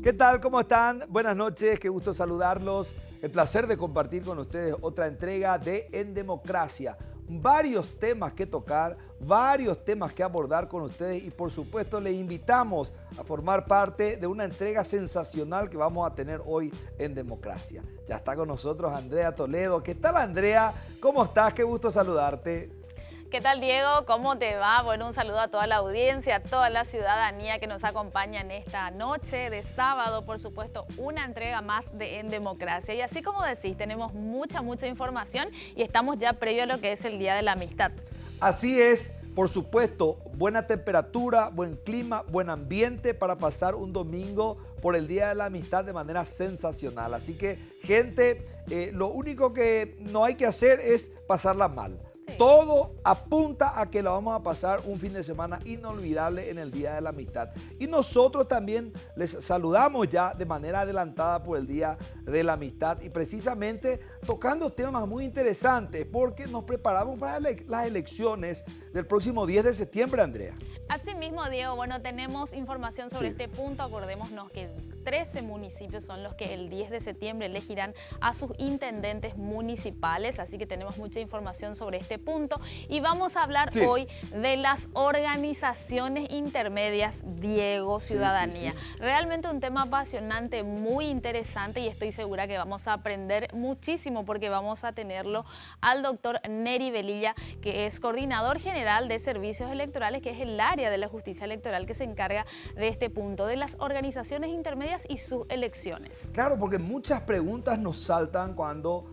¿Qué tal? ¿Cómo están? Buenas noches, qué gusto saludarlos. El placer de compartir con ustedes otra entrega de En Democracia. Varios temas que tocar, varios temas que abordar con ustedes y por supuesto les invitamos a formar parte de una entrega sensacional que vamos a tener hoy en Democracia. Ya está con nosotros Andrea Toledo. ¿Qué tal, Andrea? ¿Cómo estás? Qué gusto saludarte. ¿Qué tal, Diego? ¿Cómo te va? Bueno, un saludo a toda la audiencia, a toda la ciudadanía que nos acompaña en esta noche de sábado, por supuesto, una entrega más de En Democracia. Y así como decís, tenemos mucha información y estamos ya previo a lo que es el Día de la Amistad. Así es, por supuesto, buena temperatura, buen clima, buen ambiente para pasar un domingo por el Día de la Amistad de manera sensacional. Así que, gente, lo único que no hay que hacer es pasarla mal. Sí. Todo apunta a que lo vamos a pasar un fin de semana inolvidable en el Día de la Amistad. Y nosotros también les saludamos ya de manera adelantada por el Día de la Amistad y precisamente tocando temas muy interesantes porque nos preparamos para las elecciones del próximo 10 de septiembre, Andrea. Así mismo, Diego, bueno, tenemos información sobre este punto. Acordémonos que 13 municipios son los que el 10 de septiembre elegirán a sus intendentes municipales, así que tenemos mucha información sobre este punto. Y vamos a hablar hoy de las organizaciones intermedias, Diego, ciudadanía. Realmente un tema apasionante, muy interesante y estoy segura que vamos a aprender muchísimo porque vamos a tenerlo al doctor Neri Velilla, que es coordinador general de servicios electorales, que es el área de la justicia electoral que se encarga de este punto, de las organizaciones intermedias y sus elecciones. Claro, porque muchas preguntas nos saltan cuando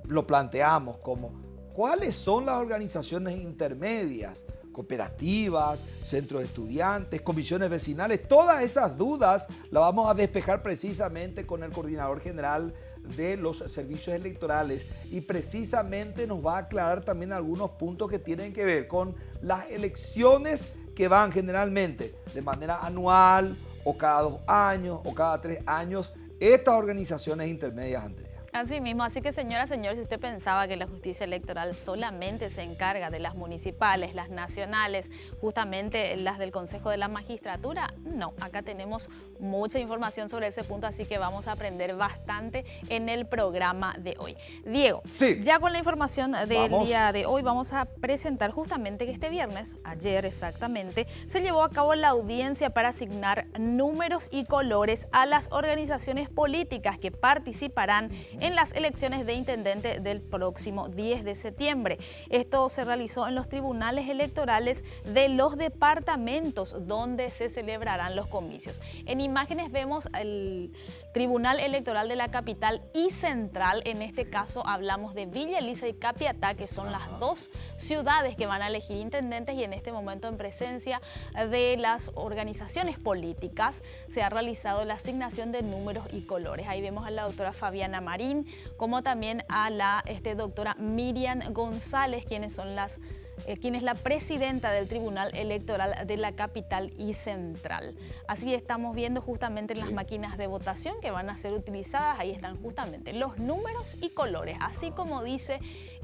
lo planteamos, como ¿cuáles son las organizaciones intermedias? Cooperativas, centros de estudiantes, comisiones vecinales, todas esas dudas las vamos a despejar precisamente con el coordinador general de los servicios electorales y precisamente nos va a aclarar también algunos puntos que tienen que ver con las elecciones que van generalmente de manera anual o cada 2 años o cada 3 años estas organizaciones intermedias, Andrea. Así mismo, así que señora, señor, si usted pensaba que la justicia electoral solamente se encarga de las municipales, las nacionales, justamente las del Consejo de la Magistratura, no, acá tenemos mucha información sobre ese punto, así que vamos a aprender bastante en el programa de hoy. Diego, ya con la información del día de hoy vamos a presentar justamente que este viernes, ayer exactamente, se llevó a cabo la audiencia para asignar números y colores a las organizaciones políticas que participarán en las elecciones de intendente del próximo 10 de septiembre. Esto se realizó en los tribunales electorales de los departamentos donde se celebrarán los comicios. En imágenes vemos el Tribunal Electoral de la capital y central. En este caso hablamos de Villa Elisa y Capiatá, que son las dos ciudades que van a elegir intendentes, y en este momento en presencia de las organizaciones políticas se ha realizado la asignación de números y colores. Ahí vemos a la doctora Fabiana Marín, como también a la doctora Miriam González, quien es la presidenta del Tribunal Electoral de la capital y central. Así estamos viendo justamente en las máquinas de votación que van a ser utilizadas, ahí están justamente los números y colores, así como dice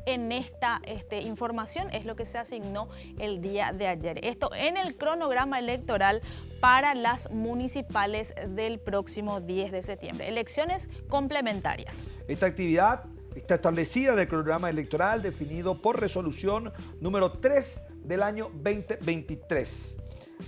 en esta información, es lo que se asignó el día de ayer. Esto en el cronograma electoral para las municipales del próximo 10 de septiembre. Elecciones complementarias. Esta actividad está establecida en el cronograma electoral definido por resolución número 3 del año 2023.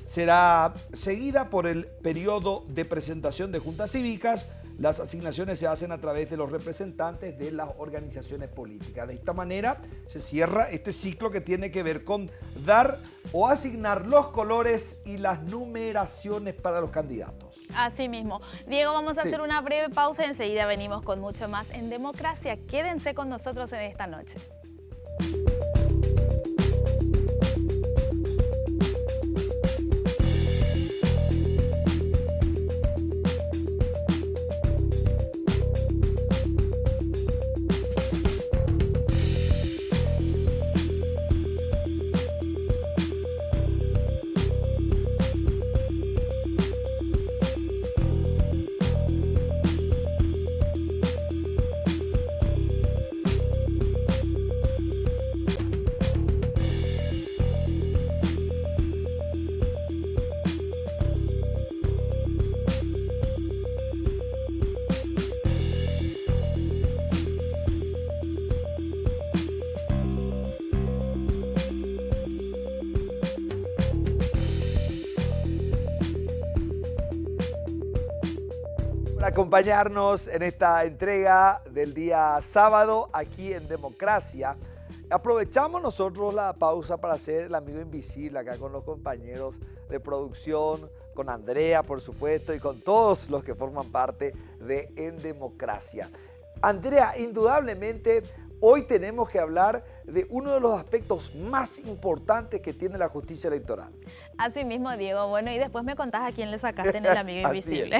Será seguida por el periodo de presentación de juntas cívicas. Las asignaciones se hacen a través de los representantes de las organizaciones políticas. De esta manera se cierra este ciclo que tiene que ver con dar o asignar los colores y las numeraciones para los candidatos. Así mismo. Diego, vamos a hacer una breve pausa. Enseguida venimos con mucho más en Democracia. Quédense con nosotros en esta noche. Por acompañarnos en esta entrega del día sábado aquí en Democracia. Aprovechamos nosotros la pausa para hacer el amigo invisible acá con los compañeros de producción, con Andrea, por supuesto, y con todos los que forman parte de En Democracia. Andrea, indudablemente, hoy tenemos que hablar de uno de los aspectos más importantes que tiene la justicia electoral. Así mismo, Diego. Bueno, y después me contás a quién le sacaste en el amigo invisible.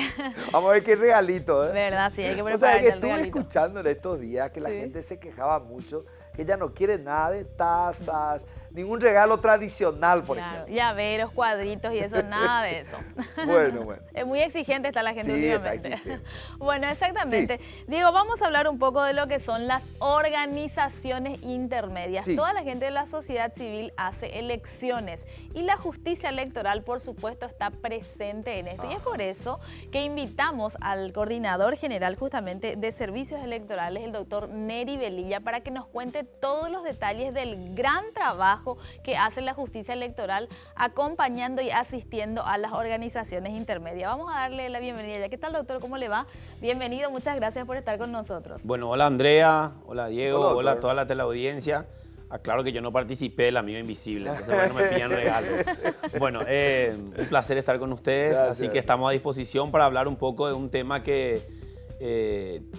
Vamos a ver qué regalito, ¿eh? ¿Verdad? Sí, hay que O preparar sea, que el estuve regalito. escuchando en estos días que la gente se quejaba mucho, que ella no quiere nada de tazas, ningún regalo tradicional, por ejemplo. Llaveros, cuadritos y eso, nada de eso. Bueno. Es muy exigente está la gente Sí, últimamente. está exigente. Bueno, exactamente. Diego, vamos a hablar un poco de lo que son las organizaciones intermedias. Sí. Toda la gente de la sociedad civil hace elecciones y la justicia electoral, por supuesto, está presente en esto. Y es por eso que invitamos al coordinador general justamente de servicios electorales, el doctor Neri Velilla, para que nos cuente todos los detalles del gran trabajo que hace la justicia electoral acompañando y asistiendo a las organizaciones intermedias. Vamos a darle la bienvenida. ¿Qué tal, doctor? ¿Cómo le va? Bienvenido, muchas gracias por estar con nosotros. Bueno, hola Andrea, hola Diego, Hola, hola a doctor. toda la teleaudiencia. Aclaro que yo no participé del amigo invisible, entonces bueno, me pillan regalo. Bueno, un placer estar con ustedes, Gracias. así que estamos a disposición para hablar un poco de un tema que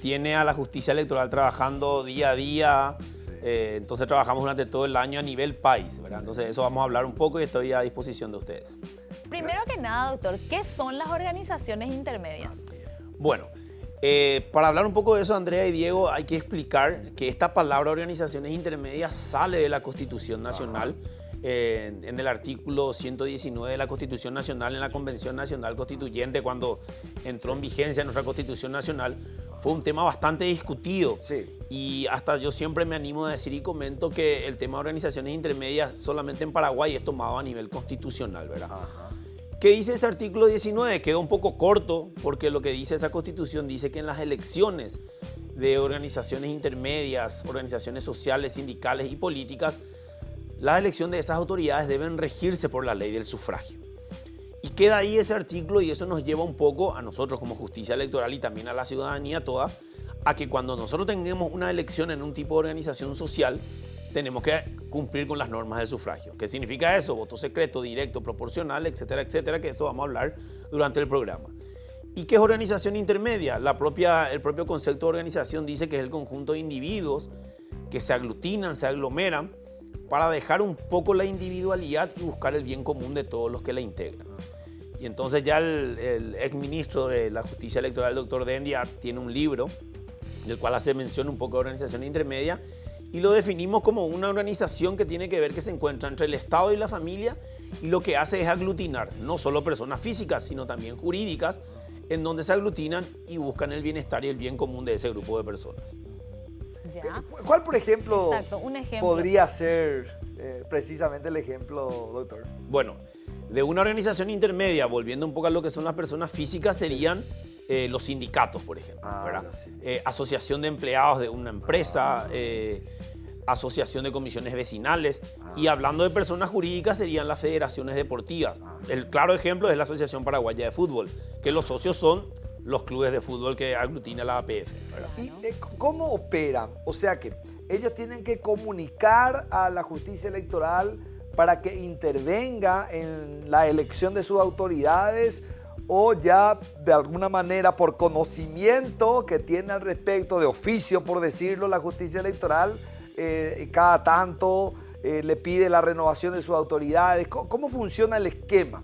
tiene a la justicia electoral trabajando día a día. Entonces trabajamos durante todo el año a nivel país, ¿verdad? Entonces eso vamos a hablar un poco y estoy a disposición de ustedes. Primero que nada, doctor, ¿qué son las organizaciones intermedias? Bueno, para hablar un poco de eso, Andrea y Diego, hay que explicar que esta palabra organizaciones intermedias sale de la Constitución Nacional, en el artículo 119 de la Constitución Nacional, en la Convención Nacional Constituyente, cuando entró en vigencia nuestra Constitución Nacional. Fue un tema bastante discutido. Sí. Y hasta yo siempre me animo a decir y comento que el tema de organizaciones intermedias solamente en Paraguay es tomado a nivel constitucional, ¿verdad? Ajá. ¿Qué dice ese artículo 19? Queda un poco corto porque lo que dice esa Constitución dice que en las elecciones de organizaciones intermedias, organizaciones sociales, sindicales y políticas, la elección de esas autoridades deben regirse por la ley del sufragio. Y queda ahí ese artículo y eso nos lleva un poco a nosotros como justicia electoral y también a la ciudadanía toda, a que cuando nosotros tengamos una elección en un tipo de organización social, tenemos que cumplir con las normas del sufragio. ¿Qué significa eso? Voto secreto, directo, proporcional, etcétera, etcétera, que eso vamos a hablar durante el programa. ¿Y qué es organización intermedia? El propio concepto de organización dice que es el conjunto de individuos que se aglutinan, se aglomeran para dejar un poco la individualidad y buscar el bien común de todos los que la integran. Y entonces ya el exministro de la Justicia Electoral, el doctor Dendia, tiene un libro del cual hace mención un poco de organización intermedia y lo definimos como una organización que tiene que ver que se encuentra entre el Estado y la familia y lo que hace es aglutinar no solo personas físicas, sino también jurídicas, en donde se aglutinan y buscan el bienestar y el bien común de ese grupo de personas. ¿Ya? ¿Cuál, por ejemplo, Exacto, un ejemplo. podría ser precisamente el ejemplo, doctor? Bueno, de una organización intermedia, volviendo un poco a lo que son las personas físicas, serían los sindicatos, por ejemplo, ¿verdad? Sí. Asociación de empleados de una empresa, asociación de comisiones vecinales. Y hablando de personas jurídicas, serían las federaciones deportivas. El claro ejemplo es la Asociación Paraguaya de Fútbol, que los socios son los clubes de fútbol que aglutina la APF, ¿verdad? ¿Y cómo operan? O sea que ellos tienen que comunicar a la justicia electoral para que intervenga en la elección de sus autoridades, o ya de alguna manera por conocimiento que tiene al respecto, de oficio por decirlo, la justicia electoral cada tanto le pide la renovación de sus autoridades. ¿Cómo funciona el esquema?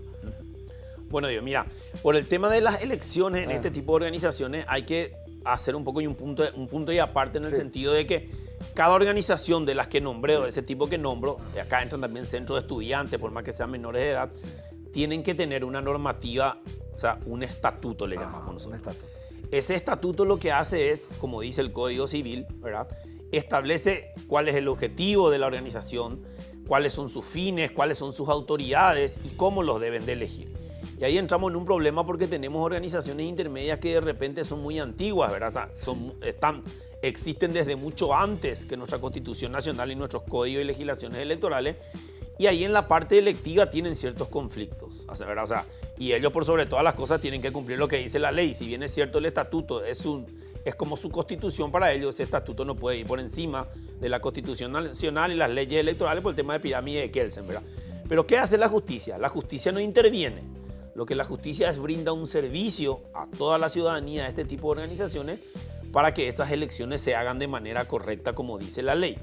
Bueno, Dios, mira, por el tema de las elecciones en este tipo de organizaciones hay que hacer un poco y un punto y aparte en el sentido de que cada organización de las que nombré o de ese tipo que nombro, y acá entran también centros de estudiantes, por más que sean menores de edad, tienen que tener una normativa, o sea, un estatuto le llamamos nosotros. Un estatuto. Ese estatuto lo que hace es, como dice el Código Civil, ¿verdad?, establece cuál es el objetivo de la organización, cuáles son sus fines, cuáles son sus autoridades y cómo los deben de elegir. Y ahí entramos en un problema porque tenemos organizaciones intermedias que de repente son muy antiguas, ¿verdad? Existen desde mucho antes que nuestra Constitución Nacional y nuestros códigos y legislaciones electorales, y ahí en la parte electiva tienen ciertos conflictos, ¿verdad? O sea, Y ellos, por sobre todas las cosas, tienen que cumplir lo que dice la ley. Si bien es cierto, el estatuto es como su constitución para ellos, ese estatuto no puede ir por encima de la Constitución Nacional y las leyes electorales por el tema de pirámide de Kelsen, ¿verdad? Pero ¿qué hace la justicia? La justicia no interviene. Lo que la justicia es brinda un servicio a toda la ciudadanía de este tipo de organizaciones para que esas elecciones se hagan de manera correcta como dice la ley.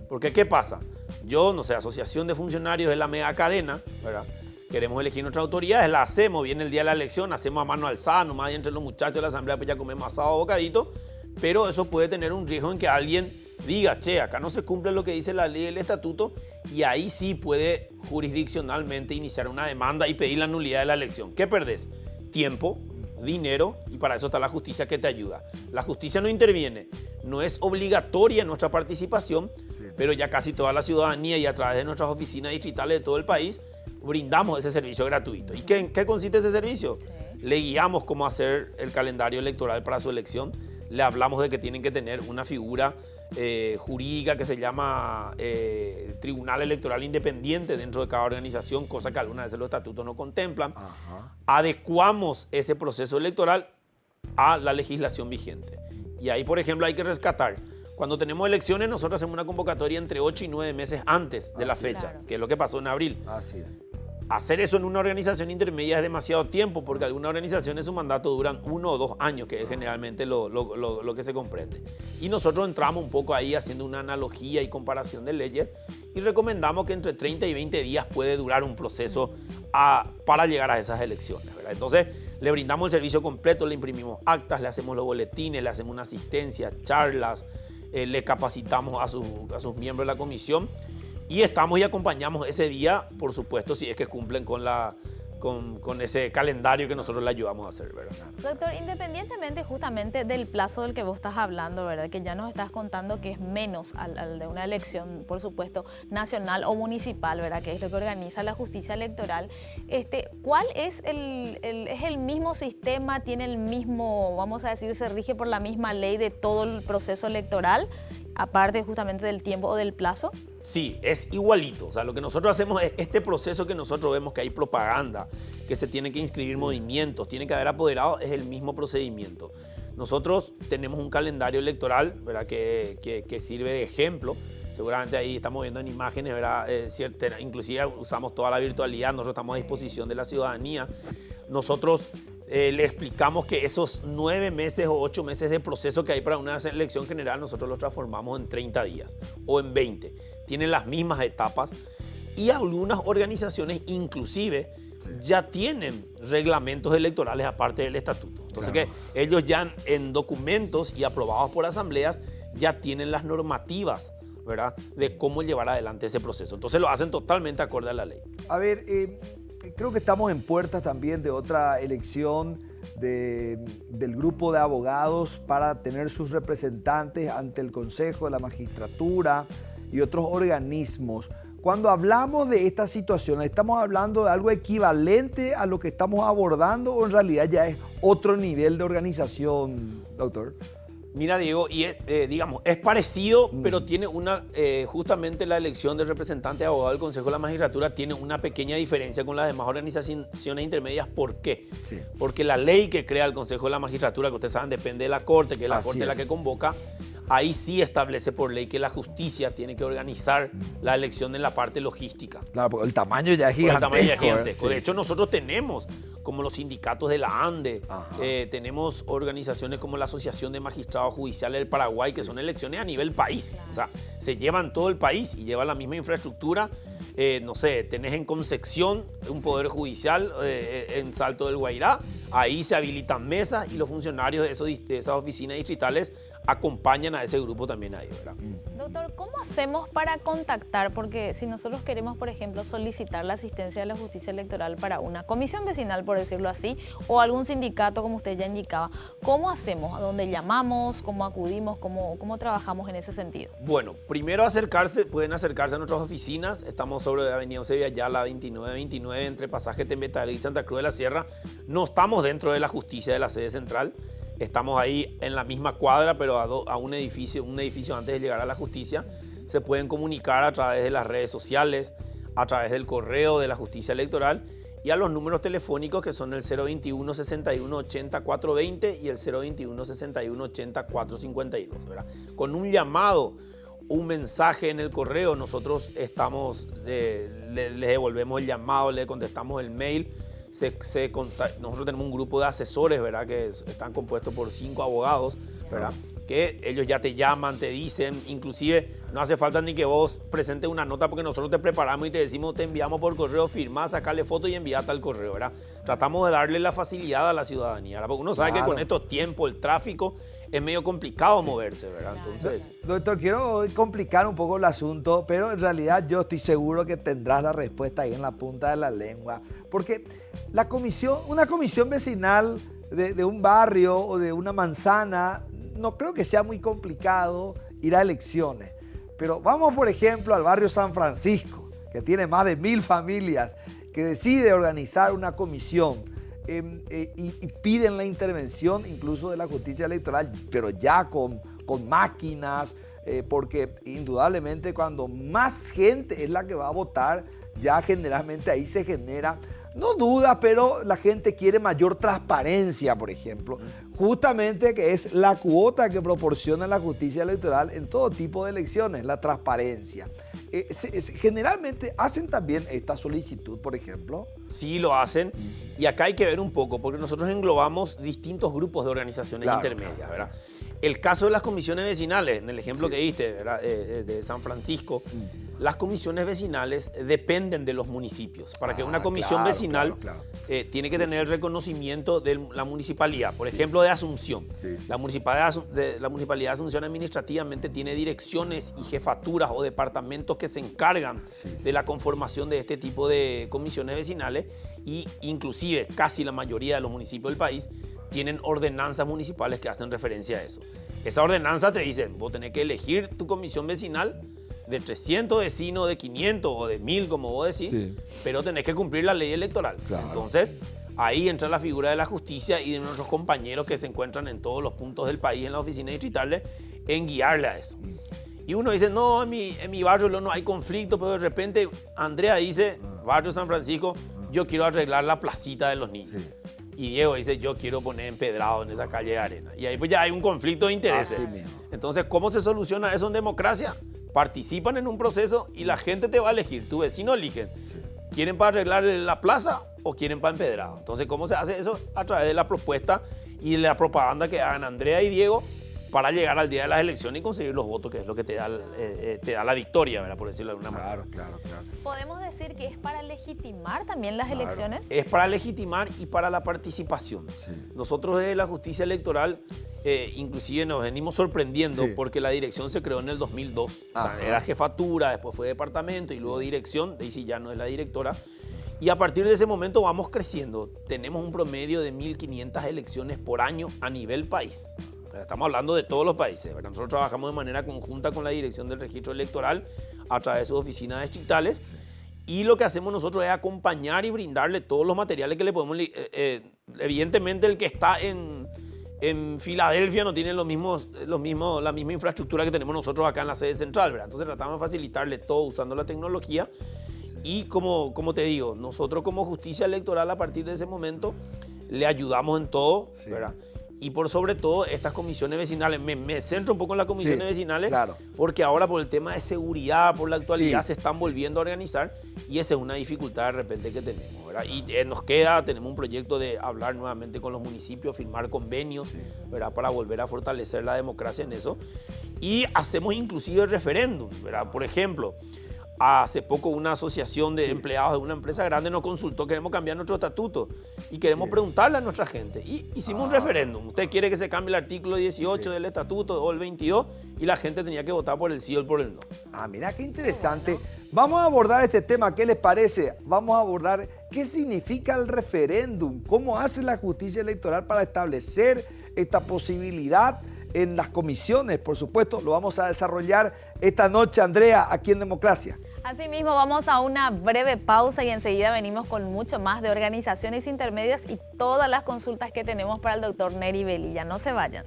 Porque ¿qué pasa? Yo, no sé, asociación de funcionarios de la mega cadena, ¿verdad? Queremos elegir nuestras autoridades, la hacemos, viene el día de la elección, hacemos a mano alzada, nomás entre los muchachos de la asamblea pues ya comemos asado o bocadito, pero eso puede tener un riesgo en que alguien diga, che, acá no se cumple lo que dice la ley y el estatuto, y ahí sí puede jurisdiccionalmente iniciar una demanda y pedir la nulidad de la elección. ¿Qué perdés? Tiempo, dinero, y para eso está la justicia que te ayuda. La justicia no interviene, no es obligatoria nuestra participación, pero ya casi toda la ciudadanía y a través de nuestras oficinas distritales de todo el país brindamos ese servicio gratuito. ¿Y en qué consiste ese servicio? Le guiamos cómo hacer el calendario electoral para su elección, le hablamos de que tienen que tener una figura jurídica que se llama Tribunal Electoral Independiente dentro de cada organización, cosa que algunas veces los estatutos no contemplan. Ajá. Adecuamos ese proceso electoral a la legislación vigente. Y ahí, por ejemplo, hay que rescatar. Cuando tenemos elecciones, nosotros hacemos una convocatoria entre 8 y 9 meses antes de la fecha, claro, que es lo que pasó en abril. Así es. Hacer eso en una organización intermedia es demasiado tiempo, porque algunas organizaciones su mandato duran 1 o 2 años, que es generalmente lo que se comprende. Y nosotros entramos un poco ahí haciendo una analogía y comparación de leyes y recomendamos que entre 30 y 20 días puede durar un proceso para llegar a esas elecciones, ¿verdad? Entonces, le brindamos el servicio completo, le imprimimos actas, le hacemos los boletines, le hacemos una asistencia, charlas, le capacitamos a sus miembros de la comisión. Y estamos y acompañamos ese día, por supuesto, si es que cumplen con ese calendario que nosotros le ayudamos a hacer, ¿verdad? Doctor, independientemente justamente del plazo del que vos estás hablando, ¿verdad? Que ya nos estás contando que es menos al de una elección, por supuesto, nacional o municipal, ¿verdad? Que es lo que organiza la justicia electoral. ¿Cuál es el mismo sistema? ¿Tiene el mismo, vamos a decir, se rige por la misma ley de todo el proceso electoral? Aparte justamente del tiempo o del plazo. Sí, es igualito. O sea, lo que nosotros hacemos es este proceso que nosotros vemos que hay propaganda, que se tienen que inscribir movimientos, tiene que haber apoderados, es el mismo procedimiento. Nosotros tenemos un calendario electoral, ¿verdad? Que sirve de ejemplo. Seguramente ahí estamos viendo en imágenes, ¿verdad? Inclusive usamos toda la virtualidad, nosotros estamos a disposición de la ciudadanía. Nosotros le explicamos que esos 9 meses o 8 meses de proceso que hay para una elección general, nosotros los transformamos en 30 días o en 20. Tienen las mismas etapas y algunas organizaciones inclusive ya tienen reglamentos electorales aparte del estatuto. Entonces claro, que ellos ya en documentos y aprobados por asambleas ya tienen las normativas, ¿verdad?, de cómo llevar adelante ese proceso. Entonces lo hacen totalmente acorde a la ley. A ver, creo que estamos en puertas también de otra elección del grupo de abogados para tener sus representantes ante el Consejo de la Magistratura y otros organismos. Cuando hablamos de esta situación, ¿estamos hablando de algo equivalente a lo que estamos abordando o en realidad ya es otro nivel de organización, doctor? Mira, Diego, y digamos, es parecido, pero tiene justamente la elección del representante de abogado del Consejo de la Magistratura tiene una pequeña diferencia con las demás organizaciones intermedias. ¿Por qué? Sí. Porque la ley que crea el Consejo de la Magistratura, que ustedes saben, depende de la Corte, que es la Corte la que convoca, ahí sí establece por ley que la justicia tiene que organizar la elección en la parte logística. Claro, porque el tamaño ya es gigantesco. De hecho, nosotros tenemos, como los sindicatos de la ANDE, tenemos organizaciones como la Asociación de Magistrados Judiciales del Paraguay, que son elecciones a nivel país. O sea, se llevan todo el país y llevan la misma infraestructura. No sé, tenés en Concepción un poder judicial, en Salto del Guairá, ahí se habilitan mesas y los funcionarios de esas oficinas distritales acompañan a ese grupo también ahí, ¿verdad? Doctor, ¿cómo hacemos para contactar? Porque si nosotros queremos, por ejemplo, solicitar la asistencia de la justicia electoral para una comisión vecinal, por decirlo así, o algún sindicato, como usted ya indicaba, ¿cómo hacemos? ¿A dónde llamamos? ¿Cómo acudimos? ¿Cómo trabajamos en ese sentido? Bueno, primero pueden acercarse a nuestras oficinas. Estamos sobre Avenida Eusebio Ayala 2929, entre Pasaje Tembetarí y Santa Cruz de la Sierra. No estamos dentro de la justicia de la sede central. Estamos ahí en la misma cuadra, pero a un edificio antes de llegar a la justicia. Se pueden comunicar a través de las redes sociales, a través del correo de la justicia electoral y a los números telefónicos que son el 021 61 80 420 y el 021 61 80 452, ¿verdad? Con un llamado, un mensaje en el correo, nosotros les devolvemos el llamado, le contestamos el mail. Nosotros tenemos un grupo de asesores, ¿verdad? Que están compuestos por 5 abogados, ¿verdad? Que ellos ya te llaman, te dicen, inclusive no hace falta ni que vos presentes una nota porque nosotros te preparamos y te decimos, te enviamos por correo, firmá, sacarle foto y enviate al correo, ¿verdad? Tratamos de darle la facilidad a la ciudadanía, ¿verdad? Porque uno sabe que con estos tiempos, el tráfico, es medio complicado moverse, ¿verdad? Entonces, doctor, quiero complicar un poco el asunto, pero en realidad yo estoy seguro que tendrás la respuesta ahí en la punta de la lengua. Porque una comisión vecinal de un barrio o de una manzana, no creo que sea muy complicado ir a elecciones. Pero vamos, por ejemplo, al barrio San Francisco, que tiene más de 1000 familias, que decide organizar una comisión. Y piden la intervención incluso de la justicia electoral, pero ya con máquinas, porque indudablemente cuando más gente es la que va a votar, ya generalmente ahí se genera, no duda, pero la gente quiere mayor transparencia, por ejemplo, justamente que es la cuota que proporciona la justicia electoral en todo tipo de elecciones, la transparencia. Generalmente hacen también esta solicitud, por ejemplo. Sí, lo hacen. Y acá hay que ver un poco, porque nosotros englobamos distintos grupos de organizaciones intermedias, ¿verdad? El caso de las comisiones vecinales, en el ejemplo que diste, ¿verdad? De San Francisco, las comisiones vecinales dependen de los municipios. Para que una comisión vecinal tiene que tener el reconocimiento de la municipalidad. Por ejemplo, de Asunción. La municipalidad de Asunción administrativamente tiene direcciones y jefaturas o departamentos que se encargan de la conformación de este tipo de comisiones vecinales, y inclusive casi la mayoría de los municipios del país tienen ordenanzas municipales que hacen referencia a eso. Esa ordenanza te dice, vos tenés que elegir tu comisión vecinal de 300 vecinos, de 500 o de 1000, como vos decís, pero tenés que cumplir la ley electoral. Entonces, ahí entra la figura de la justicia y de nuestros compañeros que se encuentran en todos los puntos del país, en las oficinas distritales, en guiarle a eso. Y uno dice, no, en mi barrio no hay conflicto, pero de repente Andrea dice, barrio San Francisco, yo quiero arreglar la placita de los niños. Y Diego dice, yo quiero poner empedrado en esa calle de arena. Y ahí pues ya hay un conflicto de intereses. Entonces, ¿cómo se soluciona eso en democracia? Participan en un proceso y la gente te va a elegir. Tu vecino eligen. ¿Quieren para arreglar la plaza o quieren para empedrado? Entonces, ¿cómo se hace eso? A través de la propuesta y de la propaganda que hagan Andrea y Diego para llegar al día de las elecciones y conseguir los votos, que es lo que te da la victoria, ¿verdad? Por decirlo de alguna manera. Claro. ¿Podemos decir que es para legitimar también las elecciones? Es para legitimar y para la participación. Nosotros desde la justicia electoral inclusive nos venimos sorprendiendo porque la dirección se creó en el 2002. O sea, era jefatura, después fue departamento y luego dirección, Daisy ya no es la directora. Y a partir de ese momento vamos creciendo. Tenemos un promedio de 1.500 elecciones por año a nivel país. Estamos hablando de todos los países, ¿verdad? Nosotros trabajamos de manera conjunta con la dirección del registro electoral a través de sus oficinas distritales, y lo que hacemos nosotros es acompañar y brindarle todos los materiales que le podemos. Evidentemente el que está en Filadelfia no tiene la misma infraestructura que tenemos nosotros acá en la sede central, ¿verdad? Entonces tratamos de facilitarle todo usando la tecnología. Y como te digo, nosotros como justicia electoral a partir de ese momento le ayudamos en todo, ¿verdad? Y por sobre todo estas comisiones vecinales, me centro un poco en las comisiones vecinales, porque ahora por el tema de seguridad, por la actualidad se están volviendo a organizar, y esa es una dificultad de repente que tenemos, ¿verdad? Y tenemos un proyecto de hablar nuevamente con los municipios, firmar convenios, ¿verdad? Para volver a fortalecer la democracia en eso. Y hacemos inclusive referéndum, ¿verdad? Por ejemplo, hace poco una asociación de empleados de una empresa grande nos consultó, queremos cambiar nuestro estatuto y queremos preguntarle a nuestra gente. Y hicimos un referéndum. ¿Usted quiere que se cambie el artículo 18 del estatuto o el 22? Y la gente tenía que votar por el sí o por el no. Mira qué interesante. Vamos a abordar este tema, ¿qué les parece? Vamos a abordar qué significa el referéndum, cómo hace la justicia electoral para establecer esta posibilidad en las comisiones. Por supuesto, lo vamos a desarrollar esta noche, Andrea, aquí en Democracia. Asimismo, vamos a una breve pausa y enseguida venimos con mucho más de organizaciones intermedias y todas las consultas que tenemos para el doctor Neri Velilla. No se vayan.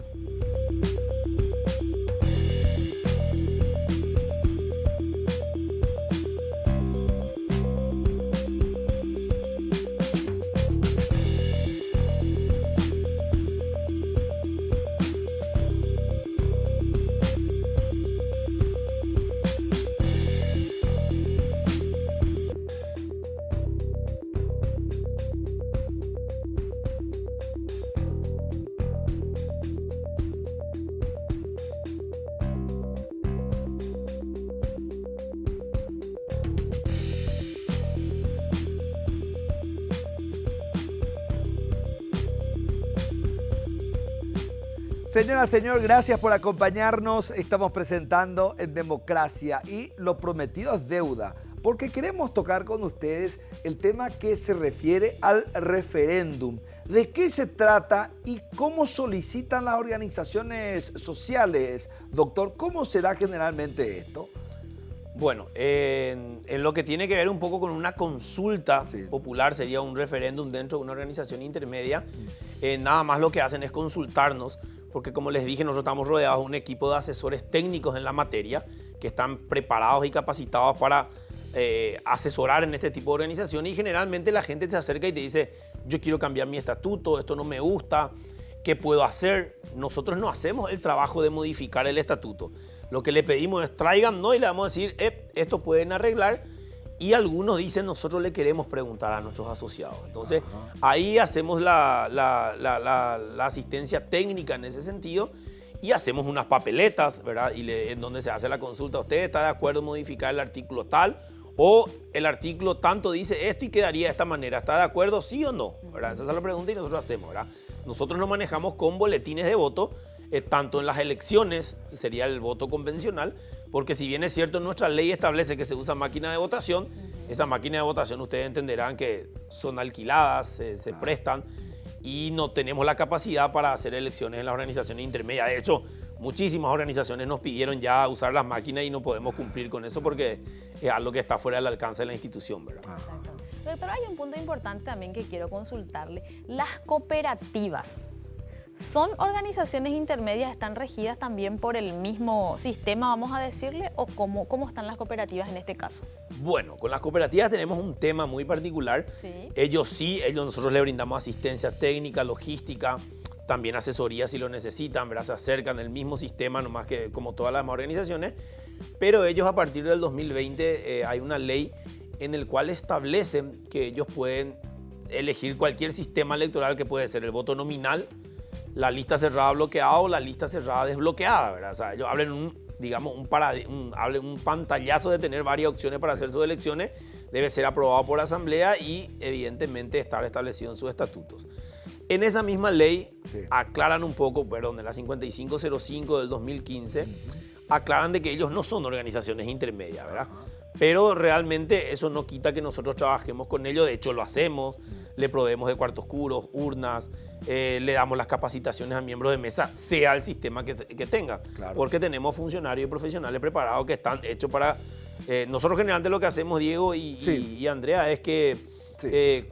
Señora, señor, gracias por acompañarnos. Estamos presentando En Democracia y lo prometido es deuda, porque queremos tocar con ustedes el tema que se refiere al referéndum. ¿De qué se trata y cómo solicitan las organizaciones sociales? Doctor, ¿cómo se da generalmente esto? Bueno, en lo que tiene que ver un poco con una consulta popular, sería un referéndum dentro de una organización intermedia, nada más lo que hacen es consultarnos, porque como les dije, nosotros estamos rodeados de un equipo de asesores técnicos en la materia que están preparados y capacitados para asesorar en este tipo de organizaciones, y generalmente la gente se acerca y te dice, yo quiero cambiar mi estatuto, esto no me gusta, ¿qué puedo hacer? Nosotros no hacemos el trabajo de modificar el estatuto. Lo que le pedimos es tráiganos y le vamos a decir, esto pueden arreglar, y algunos dicen, nosotros le queremos preguntar a nuestros asociados. Entonces, ahí hacemos la asistencia técnica en ese sentido y hacemos unas papeletas, ¿verdad? En donde se hace la consulta, ¿usted está de acuerdo en modificar el artículo tal? O el artículo tanto dice esto y quedaría de esta manera. ¿Está de acuerdo, sí o no? ¿Verdad? Esa es la pregunta y nosotros hacemos, ¿verdad? Nosotros nos manejamos con boletines de voto, tanto en las elecciones, sería el voto convencional, porque si bien es cierto, nuestra ley establece que se usa máquina de votación, esa máquina de votación ustedes entenderán que son alquiladas, se prestan, y no tenemos la capacidad para hacer elecciones en las organizaciones intermedias. De hecho, muchísimas organizaciones nos pidieron ya usar las máquinas y no podemos cumplir con eso porque es algo que está fuera del alcance de la institución, ¿verdad? Doctor, hay un punto importante también que quiero consultarle. Las cooperativas, ¿son organizaciones intermedias, están regidas también por el mismo sistema, vamos a decirle, o cómo están las cooperativas en este caso? Bueno, con las cooperativas tenemos un tema muy particular. Sí. Ellos nosotros les brindamos asistencia técnica, logística, también asesoría si lo necesitan, ¿verdad? Se acercan al mismo sistema, nomás que como todas las demás organizaciones, pero ellos a partir del 2020 hay una ley en la cual establecen que ellos pueden elegir cualquier sistema electoral, que puede ser el voto nominal, la lista cerrada bloqueada o la lista cerrada desbloqueada, ¿verdad? O sea, ellos hablan un pantallazo de tener varias opciones para hacer sus elecciones, debe ser aprobado por asamblea y evidentemente estar establecido en sus estatutos. En esa misma ley aclaran un poco, perdón, en la 5505 del 2015, aclaran de que ellos no son organizaciones intermedias, ¿verdad? Pero realmente eso no quita que nosotros trabajemos con ellos, de hecho lo hacemos, le proveemos de cuartos oscuros, urnas, le damos las capacitaciones a miembros de mesa, sea el sistema que tenga, porque tenemos funcionarios y profesionales preparados que están hechos para... nosotros generalmente lo que hacemos, Diego y Andrea, es que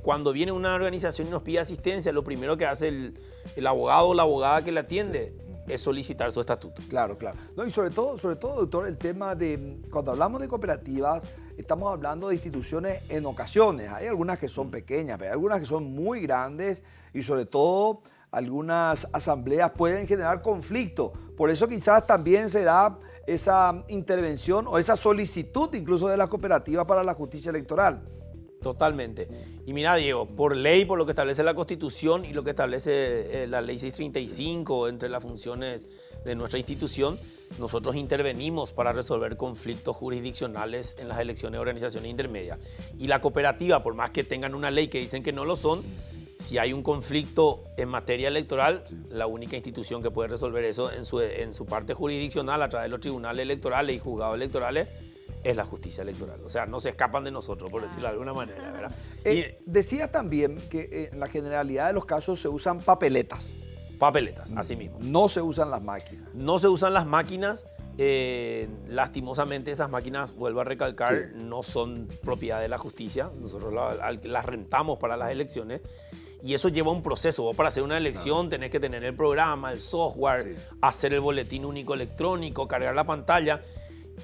cuando viene una organización y nos pide asistencia, lo primero que hace el abogado o la abogada que la atiende es solicitar su estatuto. Claro. No, y sobre todo, doctor, el tema de, cuando hablamos de cooperativas, estamos hablando de instituciones en ocasiones. Hay algunas que son pequeñas, pero hay algunas que son muy grandes y sobre todo algunas asambleas pueden generar conflicto. Por eso quizás también se da esa intervención o esa solicitud incluso de las cooperativas para la justicia electoral. Totalmente. Y mira, Diego, por ley, por lo que establece la Constitución y lo que establece la Ley 635 entre las funciones de nuestra institución, nosotros intervenimos para resolver conflictos jurisdiccionales en las elecciones de organizaciones intermedias. Y la cooperativa, por más que tengan una ley que dicen que no lo son, si hay un conflicto en materia electoral, la única institución que puede resolver eso en su parte jurisdiccional a través de los tribunales electorales y juzgados electorales es la justicia electoral. O sea, no se escapan de nosotros, por decirlo de alguna manera, ¿verdad? Decía también que en la generalidad de los casos se usan papeletas. Papeletas, así mismo. No se usan las máquinas. No se usan las máquinas. Lastimosamente esas máquinas, vuelvo a recalcar, no son propiedad de la justicia. Nosotros las rentamos para las elecciones. Y eso lleva un proceso. Vos para hacer una elección tenés que tener el programa, el software, hacer el boletín único electrónico, cargar la pantalla.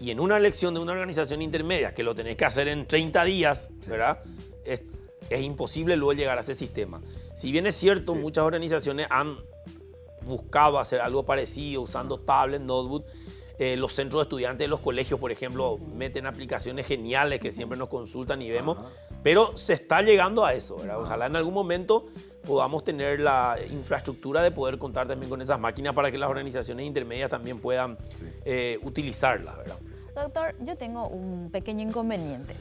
Y en una elección de una organización intermedia, que lo tenés que hacer en 30 días, ¿verdad? Es imposible luego llegar a ese sistema. Si bien es cierto, muchas organizaciones han buscado hacer algo parecido usando tablets, notebook. Los centros de estudiantes de los colegios, por ejemplo, meten aplicaciones geniales que siempre nos consultan y vemos. Pero se está llegando a eso, ¿verdad? Ojalá en algún momento podamos tener la infraestructura de poder contar también con esas máquinas para que las organizaciones intermedias también puedan utilizarlas, ¿verdad? Doctor, yo tengo un pequeño inconveniente.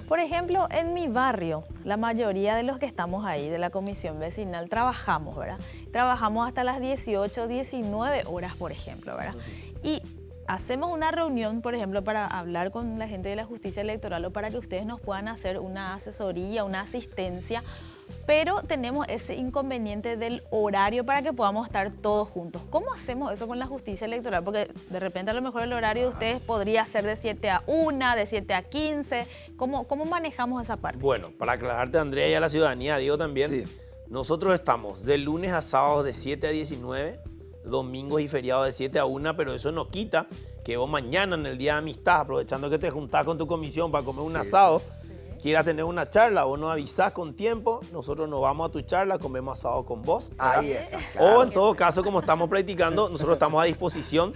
Por ejemplo, en mi barrio, la mayoría de los que estamos ahí de la comisión vecinal trabajamos, ¿verdad? Trabajamos hasta las 18, 19 horas, por ejemplo, ¿verdad? Y hacemos una reunión, por ejemplo, para hablar con la gente de la justicia electoral o para que ustedes nos puedan hacer una asesoría, una asistencia, pero tenemos ese inconveniente del horario para que podamos estar todos juntos. ¿Cómo hacemos eso con la justicia electoral? Porque de repente a lo mejor el horario de ustedes podría ser de 7 a 1, de 7 a 15. ¿Cómo manejamos esa parte? Bueno, para aclararte, Andrea, y a la ciudadanía, digo también, sí. Nosotros estamos de lunes a sábado de 7 a 19, domingos y feriados de 7 a 1, pero eso no quita que vos mañana en el Día de Amistad, aprovechando que te juntás con tu comisión para comer un asado, quieras tener una charla, vos nos avisás con tiempo, nosotros nos vamos a tu charla, comemos asado con vos. Ahí está, claro. O en todo caso, como estamos practicando, nosotros estamos a disposición.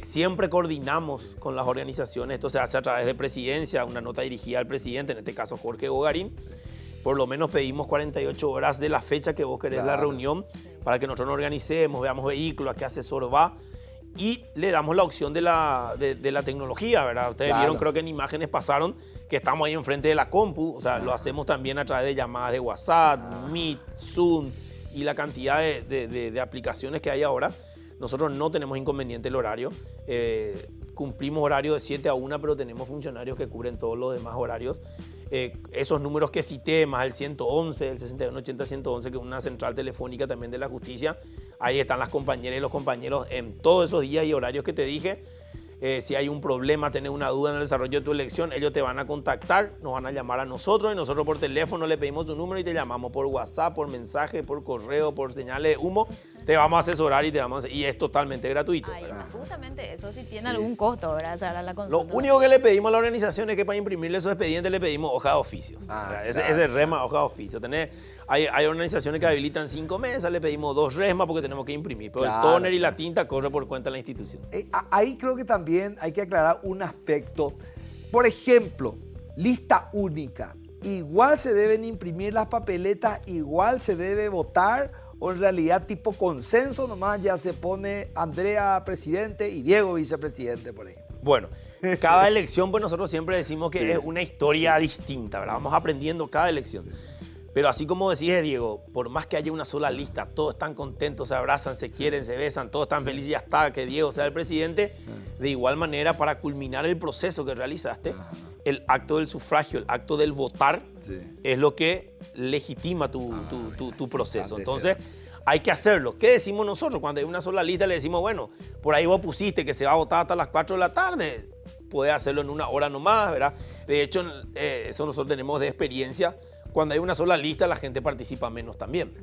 Siempre coordinamos con las organizaciones, esto se hace a través de presidencia, una nota dirigida al presidente, en este caso Jorge Gogarín. Por lo menos pedimos 48 horas de la fecha que vos querés la reunión para que nosotros nos organicemos, veamos vehículos, a qué asesor va. Y le damos la opción de la tecnología, ¿verdad? Ustedes vieron, creo que en imágenes pasaron, que estamos ahí enfrente de la compu. O sea, lo hacemos también a través de llamadas de WhatsApp, Meet, Zoom y la cantidad de aplicaciones que hay ahora. Nosotros no tenemos inconveniente el horario. Cumplimos horario de 7 a 1, pero tenemos funcionarios que cubren todos los demás horarios. Esos números que cité, más el 111, el 6180-111, que es una central telefónica también de la justicia, ahí están las compañeras y los compañeros en todos esos días y horarios que te dije. Si hay un problema, tenés una duda en el desarrollo de tu elección, ellos te van a contactar, nos van a llamar a nosotros y nosotros por teléfono le pedimos tu número y te llamamos por WhatsApp, por mensaje, por correo, por señales de humo. Te vamos a asesorar y es totalmente gratuito. Ay, justamente eso sí tiene algún costo, ¿verdad? O sea, la lo único que le pedimos a la organización es que para imprimirle esos expedientes le pedimos hoja de oficios. Ese rema, hoja de oficio. Hay organizaciones que habilitan 5 mesas, le pedimos 2 resmas porque tenemos que imprimir. Pero el tóner y la tinta corre por cuenta de la institución. Ahí creo que también hay que aclarar un aspecto. Por ejemplo, lista única. Igual se deben imprimir las papeletas, igual se debe votar. O en realidad tipo consenso, nomás ya se pone Andrea presidente y Diego vicepresidente, por ejemplo. Bueno, cada elección, pues nosotros siempre decimos que es una historia distinta, ¿verdad? Vamos aprendiendo cada elección. Pero así como decís, Diego, por más que haya una sola lista, todos están contentos, se abrazan, se quieren, se besan, todos están felices y ya está, que Diego sea el presidente. De igual manera, para culminar el proceso que realizaste, el acto del sufragio, el acto del votar, es lo que legitima tu proceso. Entonces, hay que hacerlo. ¿Qué decimos nosotros? Cuando hay una sola lista, le decimos, bueno, por ahí vos pusiste que se va a votar hasta las 4 de la tarde. Podés hacerlo en una hora nomás, ¿verdad? De hecho, eso nosotros tenemos de experiencia. Cuando hay una sola lista, la gente participa menos también.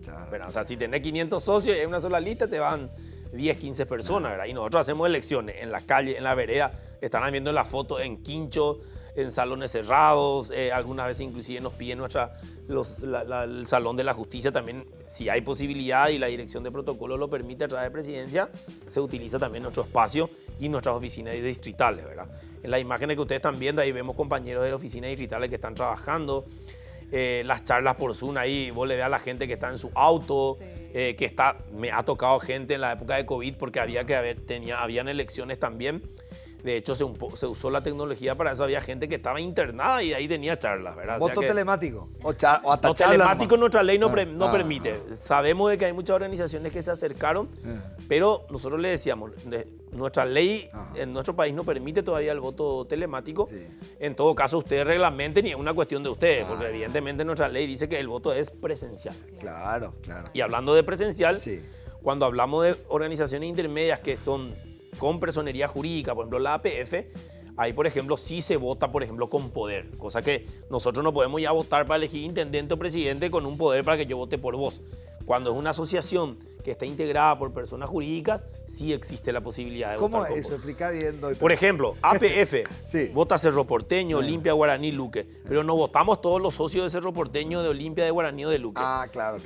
O sea, si tenés 500 socios y hay una sola lista, te van 10, 15 personas, ¿verdad? Y nosotros hacemos elecciones en la calle, en la vereda. Están viendo la foto en quincho, en salones cerrados. Algunas veces inclusive nos piden el Salón de la Justicia también. Si hay posibilidad y la dirección de protocolo lo permite a través de presidencia, se utiliza también nuestro espacio y nuestras oficinas distritales, ¿verdad? En las imágenes que ustedes están viendo, ahí vemos compañeros de la oficina distritales que están trabajando. Las charlas por Zoom, ahí vos le ves a la gente que está en su auto, me ha tocado gente en la época de COVID porque habían elecciones también. De hecho, se usó la tecnología para eso. Había gente que estaba internada y ahí tenía charlas, ¿verdad? ¿Voto telemático? O hasta no, telemático nuestra ley no permite. Sabemos de que hay muchas organizaciones que se acercaron, pero nosotros le decíamos, nuestra ley en nuestro país no permite todavía el voto telemático. En todo caso, ustedes reglamenten y es una cuestión de ustedes, porque evidentemente nuestra ley dice que el voto es presencial. Claro. Y hablando de presencial, cuando hablamos de organizaciones intermedias que son con personería jurídica, por ejemplo la APF, ahí por ejemplo sí se vota por ejemplo con poder, cosa que nosotros no podemos ya votar para elegir intendente o presidente con un poder para que yo vote por vos. Cuando es una asociación que está integrada por personas jurídicas, sí existe la posibilidad de votar con ¿Cómo es eso? Explica bien. Por ejemplo, APF, vota Cerro Porteño, Olimpia, Guaraní, Luque, pero no votamos todos los socios de Cerro Porteño, de Olimpia, de Guaraní o de Luque. Claro.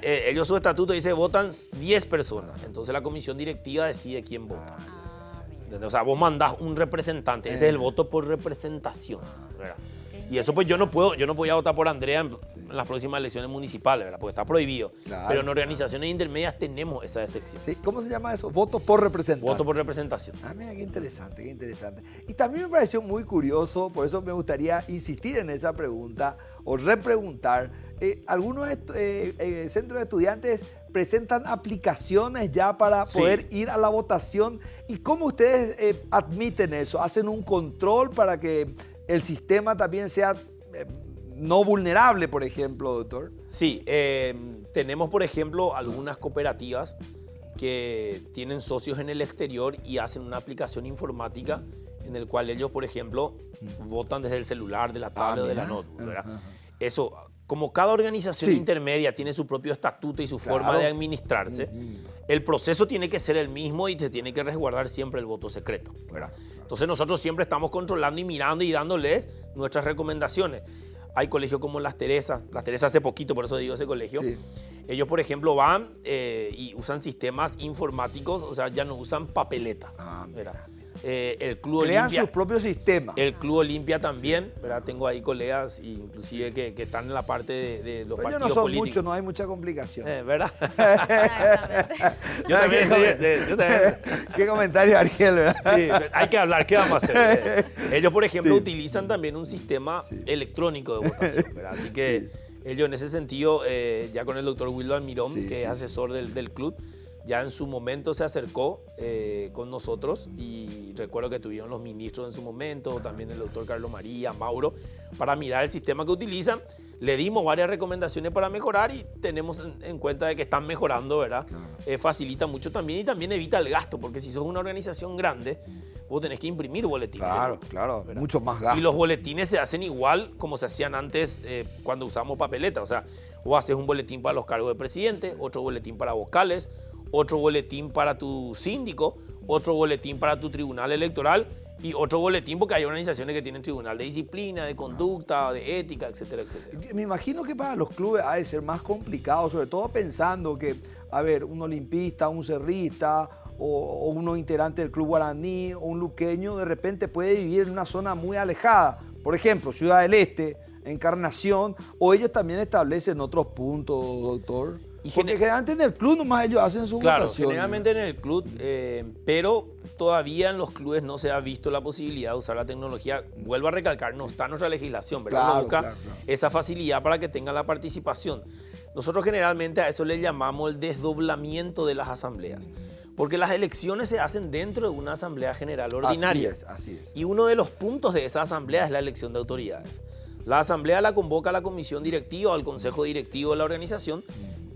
Ellos su estatuto dice votan 10 personas, entonces la comisión directiva decide quién vota. O sea, vos mandás un representante, ese es el voto por representación, ¿verdad? Y eso pues yo no podía votar por Andrea en las próximas elecciones municipales, ¿verdad? Porque está prohibido. Claro, pero en organizaciones intermedias tenemos esa excepción. Sí, ¿cómo se llama eso? Voto por representante. Voto por representación. Ah, mira, qué interesante, qué interesante. Y también me pareció muy curioso, por eso me gustaría insistir en esa pregunta o repreguntar. Algunos centros de estudiantes presentan aplicaciones ya para poder ir a la votación. ¿Y cómo ustedes admiten eso? ¿Hacen un control para que el sistema también sea no vulnerable, por ejemplo, doctor? Sí, tenemos, por ejemplo, algunas cooperativas que tienen socios en el exterior y hacen una aplicación informática en el cual ellos, por ejemplo, votan desde el celular, de la tablet o de la notebook, ¿verdad? Eso, como cada organización intermedia tiene su propio estatuto y su forma de administrarse, el proceso tiene que ser el mismo y se tiene que resguardar siempre el voto secreto, ¿verdad? Entonces nosotros siempre estamos controlando y mirando y dándole nuestras recomendaciones. Hay colegios como Las Teresas hace poquito, por eso digo ese colegio. Sí. Ellos, por ejemplo, van y usan sistemas informáticos, o sea, ya no usan papeletas. ¿Verdad? El Club Crean Olimpia, sus propios sistemas. El Club Olimpia también, ¿verdad? Tengo ahí colegas, inclusive que están en la parte de los pero partidos no son políticos. Muchos, no hay mucha complicación. ¿Verdad? Yo también. Qué comentario, Ariel, ¿verdad? Sí, hay que hablar, ¿qué vamos a hacer? Ellos, por ejemplo, utilizan también un sistema electrónico de votación, ¿verdad? Así que ellos en ese sentido, ya con el doctor Wildo Almirón, que es asesor del club, ya en su momento se acercó con nosotros y recuerdo que tuvieron los ministros en su momento, también el doctor Carlos María, Mauro, para mirar el sistema que utilizan. Le dimos varias recomendaciones para mejorar y tenemos en cuenta de que están mejorando, ¿verdad? Claro. Facilita mucho también y también evita el gasto, porque si sos una organización grande, vos tenés que imprimir boletines. Claro, ¿verdad? Mucho más gasto. Y los boletines se hacen igual como se hacían antes cuando usábamos papeleta. O sea, vos haces un boletín para los cargos de presidente, otro boletín para vocales, otro boletín para tu síndico, otro boletín para tu tribunal electoral y otro boletín porque hay organizaciones que tienen tribunal de disciplina, de conducta, de ética, etcétera, etcétera. Me imagino que para los clubes ha de ser más complicado, sobre todo pensando que, a ver, un olimpista, un cerrista o uno integrante del Club Guaraní o un luqueño de repente puede vivir en una zona muy alejada. Por ejemplo, Ciudad del Este, Encarnación, o ellos también establecen otros puntos, doctor. Porque generalmente en el club nomás ellos hacen su votación. Generalmente en el club, pero todavía en los clubes no se ha visto la posibilidad de usar la tecnología. Vuelvo a recalcar, no está en nuestra legislación, ¿verdad? No busca esa facilidad para que tengan la participación. Nosotros generalmente a eso le llamamos el desdoblamiento de las asambleas. Porque las elecciones se hacen dentro de una asamblea general ordinaria. Así es. Y uno de los puntos de esa asamblea es la elección de autoridades. La asamblea la convoca la comisión directiva o el consejo directivo de la organización,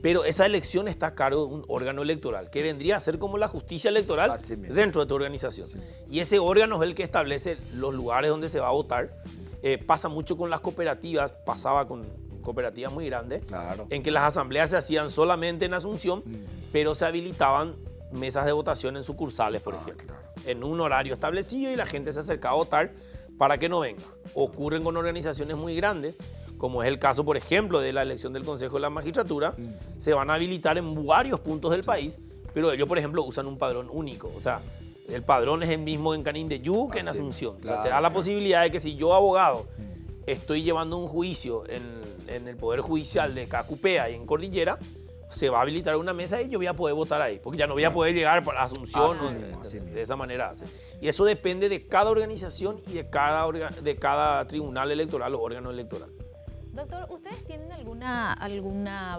pero esa elección está a cargo de un órgano electoral, que vendría a ser como la justicia electoral dentro de tu organización. Y ese órgano es el que establece los lugares donde se va a votar. Pasa mucho con las cooperativas, pasaba con cooperativas muy grandes, en que las asambleas se hacían solamente en Asunción, pero se habilitaban mesas de votación en sucursales, por ejemplo, en un horario establecido y la gente se acercaba a votar para que no venga. Ocurren con organizaciones muy grandes, como es el caso, por ejemplo, de la elección del Consejo de la Magistratura, se van a habilitar en varios puntos del país, pero ellos, por ejemplo, usan un padrón único. O sea, el padrón es el mismo en Canindeyú que en Asunción. O sea, te da la posibilidad de que si yo, abogado, estoy llevando un juicio en el Poder Judicial de Cacupea y en Cordillera, se va a habilitar una mesa y yo voy a poder votar ahí, porque ya no voy a poder llegar para Asunción. De esa manera hace. Y eso depende de cada organización y de cada tribunal electoral o órgano electoral. Doctor, ¿ustedes tienen alguna,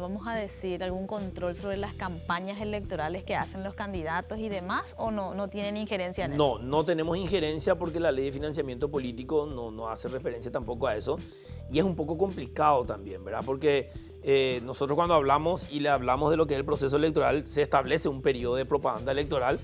vamos a decir, algún control sobre las campañas electorales que hacen los candidatos y demás, o no tienen injerencia en eso? No tenemos injerencia porque la ley de financiamiento político no hace referencia tampoco a eso, y es un poco complicado también, ¿verdad? Porque nosotros cuando hablamos y le hablamos de lo que es el proceso electoral, se establece un periodo de propaganda electoral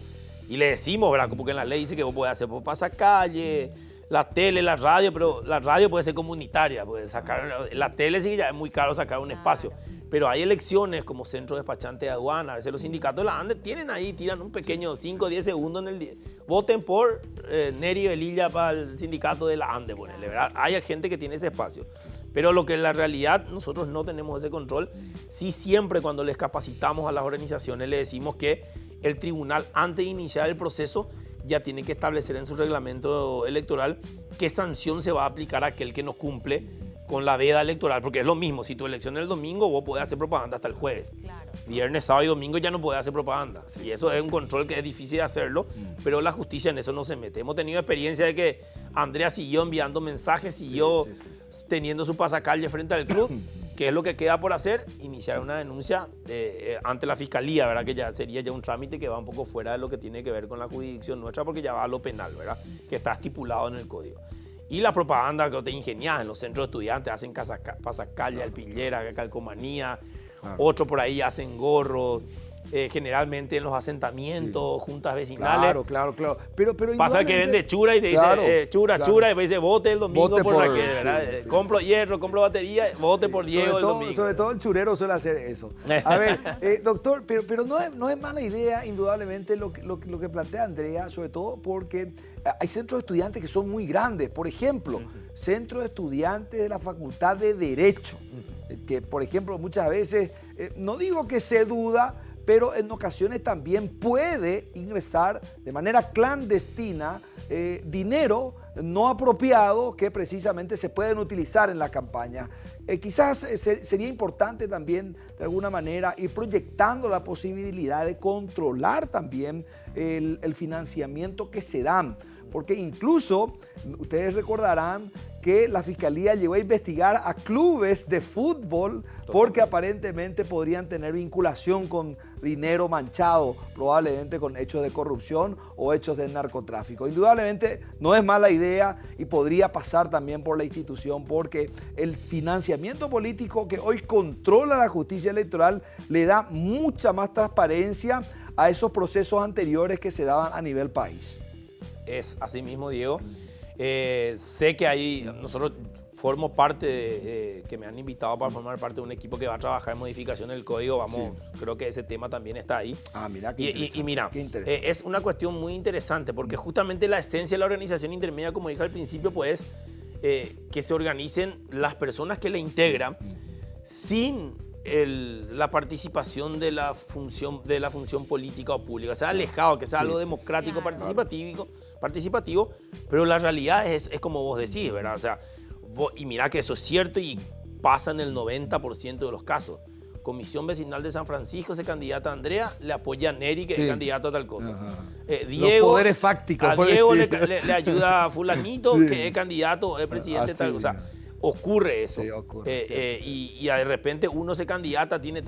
y le decimos, ¿verdad? Porque en la ley dice que vos podés hacer por pasacalle, la tele, la radio, pero la radio puede ser comunitaria, puede sacar, la tele sí ya es muy caro sacar un espacio, pero hay elecciones como centro despachante de aduana, a veces los sindicatos de la ANDE tienen ahí, tiran un pequeño 5 o 10 segundos en el día, voten por Neri Velilla para el sindicato de la ANDE, ponele, ¿verdad? Hay gente que tiene ese espacio, pero lo que en la realidad nosotros no tenemos ese control. Sí, siempre cuando les capacitamos a las organizaciones le decimos que el tribunal, antes de iniciar el proceso, ya tiene que establecer en su reglamento electoral qué sanción se va a aplicar a aquel que no cumple con la veda electoral, porque es lo mismo, si tu elección es el domingo, vos podés hacer propaganda hasta el jueves. Claro. Viernes, sábado y domingo ya no podés hacer propaganda. Y eso es un control que es difícil de hacerlo, pero la justicia en eso no se mete. Hemos tenido experiencia de que Andrea siguió enviando mensajes, siguió teniendo su pasacalle frente al club, que es lo que queda por hacer, iniciar una denuncia ante la fiscalía, ¿verdad? Que ya sería ya un trámite que va un poco fuera de lo que tiene que ver con la jurisdicción nuestra, porque ya va a lo penal, ¿verdad? Que está estipulado en el código. Y la propaganda que te ingenias en los centros de estudiantes, hacen pasacalle, alpillera, calcomanía, otros por ahí hacen gorros, generalmente en los asentamientos, juntas vecinales. Claro. Pero pasa el que vende chura y te dice chura, y después dice vote el domingo por Raquel, ¿verdad? Compro hierro, compro batería, vote por Diego el domingo. Sobre todo el churero suele hacer eso. A ver, doctor, pero no es mala idea, indudablemente, lo que plantea Andrea, sobre todo porque hay centros de estudiantes que son muy grandes. Por ejemplo, centros de estudiantes de la Facultad de Derecho, que, por ejemplo, muchas veces, no digo que se duda, pero en ocasiones también puede ingresar de manera clandestina dinero no apropiado que precisamente se pueden utilizar en la campaña. Quizás sería importante también, de alguna manera, ir proyectando la posibilidad de controlar también el financiamiento que se dan. Porque incluso, ustedes recordarán que la Fiscalía llegó a investigar a clubes de fútbol porque aparentemente podrían tener vinculación con dinero manchado, probablemente con hechos de corrupción o hechos de narcotráfico. Indudablemente no es mala idea y podría pasar también por la institución, porque el financiamiento político que hoy controla la justicia electoral le da mucha más transparencia a esos procesos anteriores que se daban a nivel país. Es así mismo, Diego. Sé que ahí nosotros formo parte que me han invitado para formar parte de un equipo que va a trabajar en modificación del código. Creo que ese tema también está ahí. Mira, y mira, es una cuestión muy interesante porque justamente la esencia de la organización intermedia, como dije al principio, pues que se organicen las personas que la integran sin la participación de la función política o pública. O sea, alejado, que sea algo democrático, participativo, pero la realidad es como vos decís, ¿verdad? O sea, y mira que eso es cierto y pasa en el 90% de los casos. Comisión Vecinal de San Francisco se candidata a Andrea, le apoya a Neri, que es candidato a tal cosa. Diego, los poderes fácticos. A Diego le ayuda a fulanito, que es candidato, es presidente, tal cosa. Ocurre eso. Sí, ocurre. Y de repente uno se candidata, tiene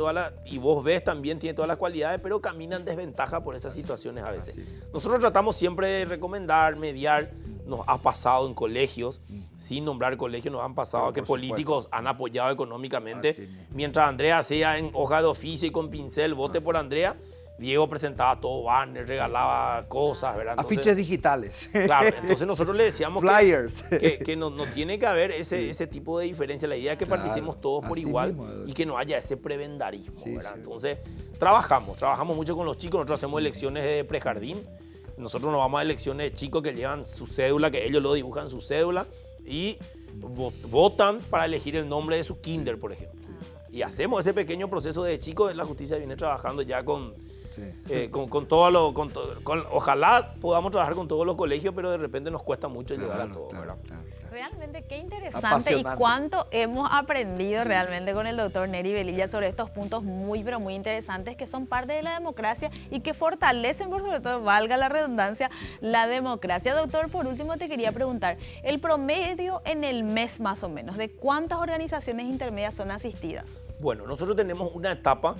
y vos ves también, tiene todas las cualidades, pero camina en desventaja por esas situaciones a veces. Nosotros tratamos siempre de recomendar, mediar. Nos ha pasado en colegios, sin nombrar colegios, nos han pasado que políticos han apoyado económicamente. Mientras Andrea hacía en hoja de oficio y con pincel, vote por Andrea, Diego presentaba todo banner, regalaba cosas, ¿verdad? Entonces, afiches digitales. Claro, entonces nosotros le decíamos flyers. que no tiene que haber ese tipo de diferencia. La idea es que participemos todos por igual y que no haya ese prebendarismo, ¿verdad? Entonces trabajamos mucho con los chicos. Nosotros hacemos elecciones de prejardín. Nosotros nos vamos a elecciones de chicos que llevan su cédula, que ellos lo dibujan su cédula y votan para elegir el nombre de su kinder, por ejemplo. Y hacemos ese pequeño proceso de chicos. La justicia viene trabajando ya con ojalá podamos trabajar con todos los colegios, pero de repente nos cuesta mucho llegar a todo, ¿verdad? Realmente qué interesante y cuánto hemos aprendido realmente con el doctor Neri Velilla sobre estos puntos muy pero muy interesantes que son parte de la democracia y que fortalecen, por sobre todo, valga la redundancia, la democracia. Doctor, por último te quería preguntar, el promedio en el mes más o menos, ¿de cuántas organizaciones intermedias son asistidas? Bueno, nosotros tenemos una etapa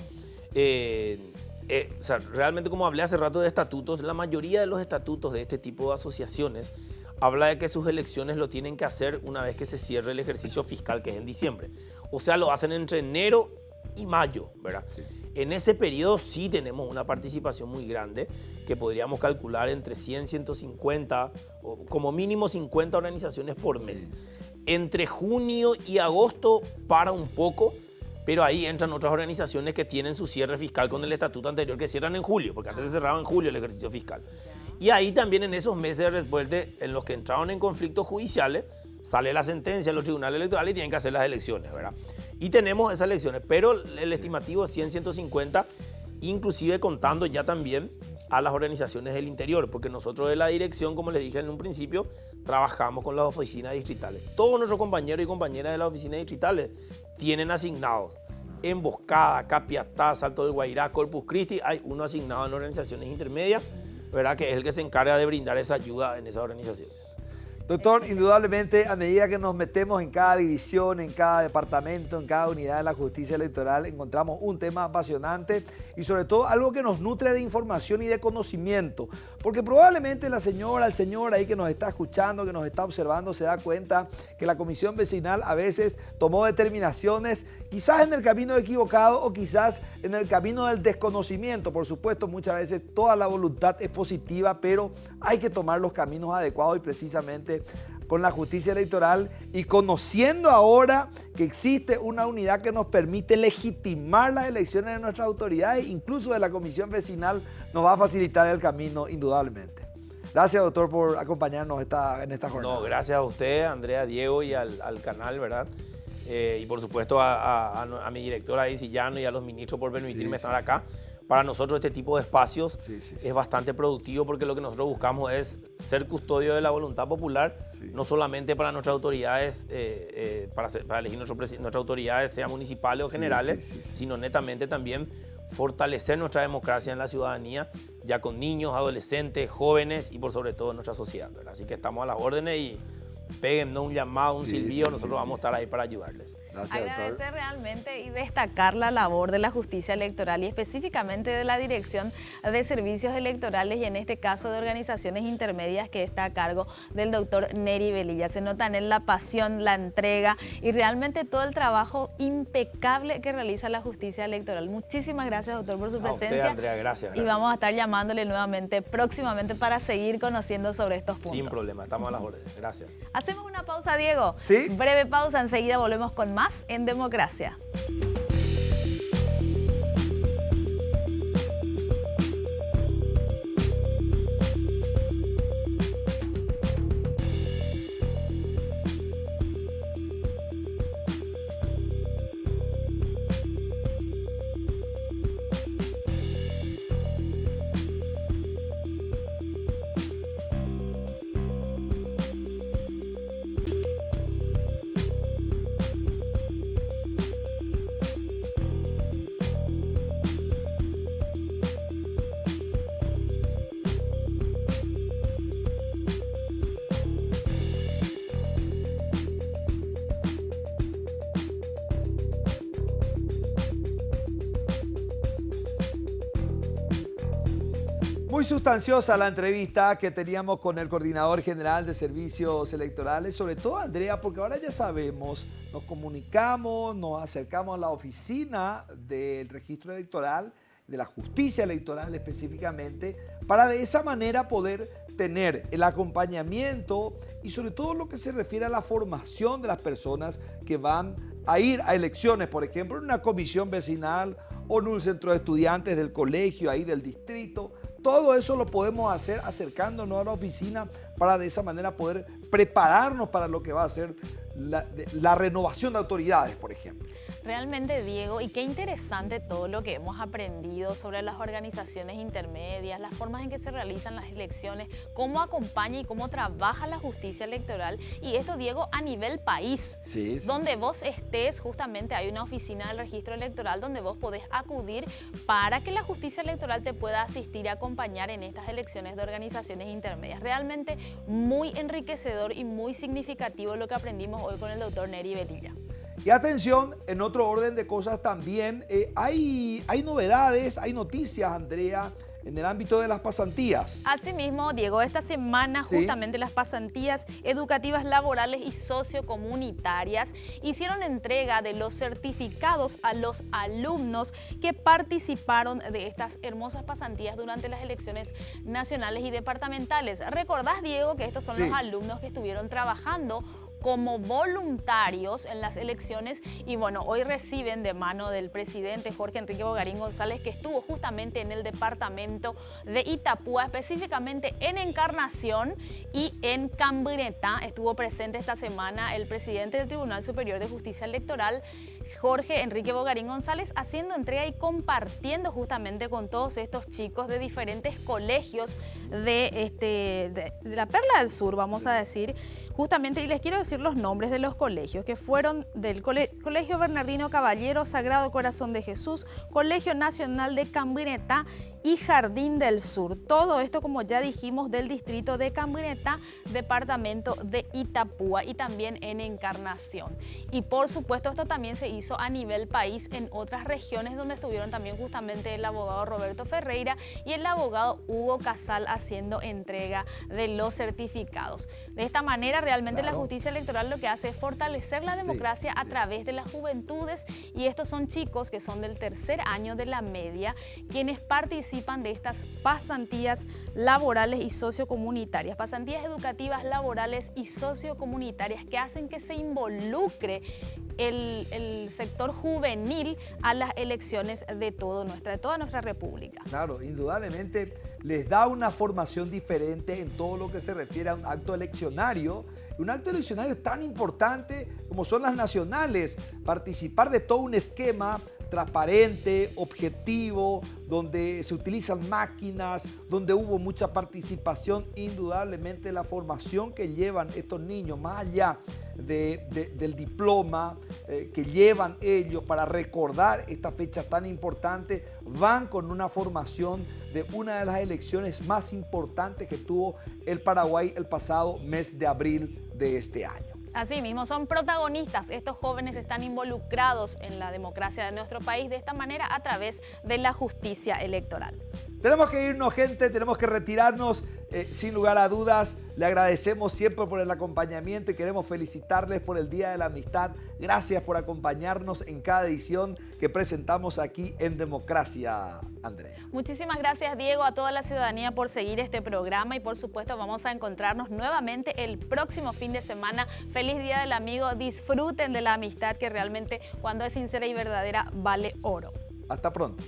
o sea, realmente, como hablé hace rato de estatutos, la mayoría de los estatutos de este tipo de asociaciones habla de que sus elecciones lo tienen que hacer una vez que se cierre el ejercicio fiscal, que es en diciembre. O sea, lo hacen entre enero y mayo, ¿verdad? Sí. En ese periodo sí tenemos una participación muy grande, que podríamos calcular entre 100, 150, o como mínimo 50 organizaciones por mes. Entre junio y agosto para un poco, pero ahí entran otras organizaciones que tienen su cierre fiscal con el estatuto anterior, que cierran en julio, porque antes se cerraba en julio el ejercicio fiscal. Y ahí también en esos meses después en los que entraron en conflictos judiciales, sale la sentencia de los tribunales electorales y tienen que hacer las elecciones, ¿verdad? Y tenemos esas elecciones, pero el estimativo es 100, 150, inclusive contando ya también a las organizaciones del interior, porque nosotros de la dirección, como les dije en un principio, trabajamos con las oficinas distritales. Todos nuestros compañeros y compañeras de las oficinas distritales tienen asignados Emboscada, Capiatá, Salto del Guairá, Corpus Christi, hay uno asignado en organizaciones intermedias, ¿verdad? Que es el que se encarga de brindar esa ayuda en esas organizaciones. Doctor, indudablemente a medida que nos metemos en cada división, en cada departamento, en cada unidad de la justicia electoral, encontramos un tema apasionante y sobre todo algo que nos nutre de información y de conocimiento. Porque probablemente la señora, el señor ahí que nos está escuchando, que nos está observando, se da cuenta que la comisión vecinal a veces tomó determinaciones quizás en el camino equivocado o quizás en el camino del desconocimiento. Por supuesto, muchas veces toda la voluntad es positiva, pero hay que tomar los caminos adecuados y precisamente con la justicia electoral y conociendo ahora que existe una unidad que nos permite legitimar las elecciones de nuestras autoridades, incluso de la comisión vecinal, nos va a facilitar el camino indudablemente. Gracias, doctor, por acompañarnos en esta jornada. No, gracias a usted, Andrea, Diego y al canal, ¿verdad? Y por supuesto a mi directora Daisy Llano y a los ministros por permitirme estar acá. Para nosotros este tipo de espacios es bastante productivo porque lo que nosotros buscamos es ser custodio de la voluntad popular, no solamente para nuestras autoridades, para elegir nuestras autoridades, sean municipales o generales, sino netamente también fortalecer nuestra democracia en la ciudadanía, ya con niños, adolescentes, jóvenes y por sobre todo nuestra sociedad, ¿verdad? Así que estamos a las órdenes y péguennos un llamado, un silbido, nosotros vamos a estar ahí para ayudarles. Gracias, agradecer doctor. realmente y destacar la labor de la justicia electoral y específicamente de la Dirección de Servicios Electorales y en este caso de organizaciones intermedias que está a cargo del doctor Neri Velilla. Se nota en él la pasión, la entrega y realmente todo el trabajo impecable que realiza la justicia electoral. Muchísimas gracias, doctor, por su presencia. A usted, Andrea, gracias. Y vamos a estar llamándole nuevamente próximamente para seguir conociendo sobre estos puntos. Sin problema, estamos a las órdenes. Gracias. Hacemos una pausa, Diego. Sí. Breve pausa, enseguida volvemos con más en Democracia. Muy sustanciosa la entrevista que teníamos con el Coordinador General de Servicios Electorales, sobre todo Andrea, porque ahora ya sabemos, nos comunicamos, nos acercamos a la oficina del registro electoral, de la justicia electoral específicamente, para de esa manera poder tener el acompañamiento y sobre todo lo que se refiere a la formación de las personas que van a ir a elecciones, por ejemplo, en una comisión vecinal o en un centro de estudiantes del colegio, ahí del distrito. Todo eso lo podemos hacer acercándonos a la oficina para de esa manera poder prepararnos para lo que va a ser la renovación de autoridades, por ejemplo. Realmente, Diego, y qué interesante todo lo que hemos aprendido sobre las organizaciones intermedias, las formas en que se realizan las elecciones, cómo acompaña y cómo trabaja la justicia electoral. Y esto, Diego, a nivel país. Sí. Donde vos estés, justamente hay una oficina del registro electoral donde vos podés acudir para que la justicia electoral te pueda asistir y acompañar en estas elecciones de organizaciones intermedias. Realmente muy enriquecedor y muy significativo lo que aprendimos hoy con el doctor Neri Velilla. Y atención, en otro orden de cosas también, hay novedades, hay noticias, Andrea, en el ámbito de las pasantías. Asimismo, Diego, esta semana justamente las pasantías educativas, laborales y sociocomunitarias hicieron entrega de los certificados a los alumnos que participaron de estas hermosas pasantías durante las elecciones nacionales y departamentales. ¿Recordás, Diego, que estos son los alumnos que estuvieron trabajando como voluntarios en las elecciones? Y bueno, hoy reciben de mano del presidente Jorge Enrique Bogarín González, que estuvo justamente en el departamento de Itapúa, específicamente en Encarnación y en Cambreta. Estuvo presente esta semana el presidente del Tribunal Superior de Justicia Electoral, Jorge Enrique Bogarín González, haciendo entrega y compartiendo justamente con todos estos chicos de diferentes colegios de la Perla del Sur, vamos a decir, justamente, y les quiero decir los nombres de los colegios, que fueron del Colegio Bernardino Caballero, Sagrado Corazón de Jesús, Colegio Nacional de Cambinetá y Jardín del Sur. Todo esto, como ya dijimos, del distrito de Cambinetá, departamento de Itapúa, y también en Encarnación. Y por supuesto esto también se hizo a nivel país en otras regiones, donde estuvieron también justamente el abogado Roberto Ferreira y el abogado Hugo Casal haciendo entrega de los certificados. De esta manera realmente la justicia electoral lo que hace es fortalecer la democracia a través de las juventudes, y estos son chicos que son del tercer año de la media quienes participan de estas pasantías laborales y sociocomunitarias, pasantías educativas, laborales y sociocomunitarias, que hacen que se involucre el sector juvenil a las elecciones de toda nuestra república. Claro, indudablemente les da una formación diferente en todo lo que se refiere a un acto eleccionario. Un acto eleccionario tan importante como son las nacionales, participar de todo un esquema transparente, objetivo, donde se utilizan máquinas, donde hubo mucha participación. Indudablemente la formación que llevan estos niños, más allá del diploma que llevan ellos para recordar esta fecha tan importante, van con una formación de una de las elecciones más importantes que tuvo el Paraguay el pasado mes de abril de este año. Así mismo, son protagonistas. Estos jóvenes están involucrados en la democracia de nuestro país de esta manera, a través de la justicia electoral. Tenemos que irnos, gente, tenemos que retirarnos. Sin lugar a dudas, le agradecemos siempre por el acompañamiento y queremos felicitarles por el Día de la Amistad. Gracias por acompañarnos en cada edición que presentamos aquí en Democracia, Andrea. Muchísimas gracias, Diego, a toda la ciudadanía por seguir este programa, y por supuesto vamos a encontrarnos nuevamente el próximo fin de semana. Feliz Día del Amigo, disfruten de la amistad, que realmente cuando es sincera y verdadera vale oro. Hasta pronto.